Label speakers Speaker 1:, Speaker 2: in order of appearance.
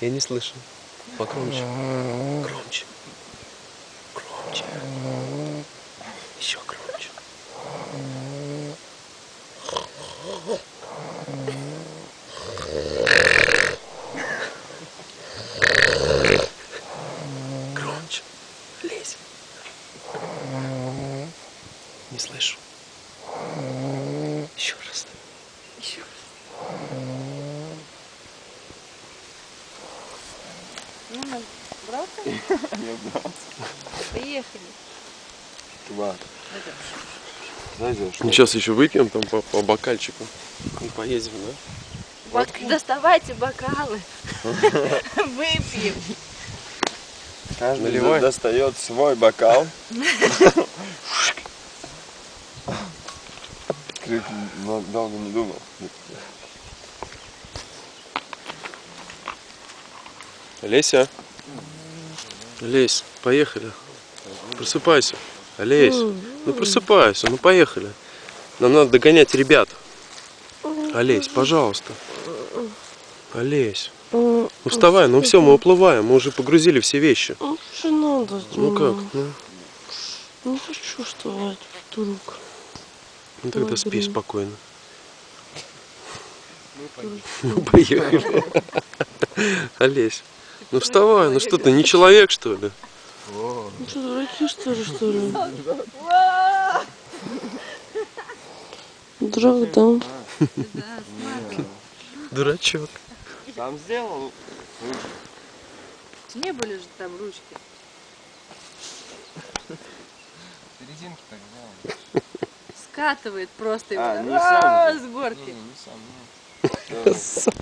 Speaker 1: Я не слышу. Погромче. Громче. Громче. Еще громче. Громче. Лезь. Не слышу. Еще раз. Еще раз.
Speaker 2: Ну, брался?
Speaker 3: Я брался.
Speaker 2: Поехали.
Speaker 3: Ладно. Зайдешь.
Speaker 1: Ну, сейчас еще выпьем там по бокальчику и поедем, да?
Speaker 2: Доставайте бокалы. Выпьем.
Speaker 3: Каждый
Speaker 1: Наливай.
Speaker 3: достает свой бокал. Крик долго не думал.
Speaker 1: Олеся. Олесь, поехали. Просыпайся. Олесь, ну просыпайся, ну поехали. Нам надо догонять ребят. Олесь, пожалуйста. Олесь. Ну вставай, ну все, мы уплываем, мы уже погрузили все вещи.
Speaker 4: Ну что надо?
Speaker 1: Ну как? Ну,
Speaker 4: Не хочу вставать вдруг.
Speaker 1: ну тогда спи
Speaker 4: блин.
Speaker 1: спокойно. Мы поехали. Олесь, ну вставай, ну что ты, не человек что ли?
Speaker 4: Ну что, дураки что ли? Дурак, да?
Speaker 1: Дурачок.
Speaker 3: Сам сделал.
Speaker 2: Не были же там ручки.
Speaker 3: Резинки так сделал.
Speaker 2: Скатывает просто его
Speaker 3: А, не сам.
Speaker 2: с горки.
Speaker 3: Не сам.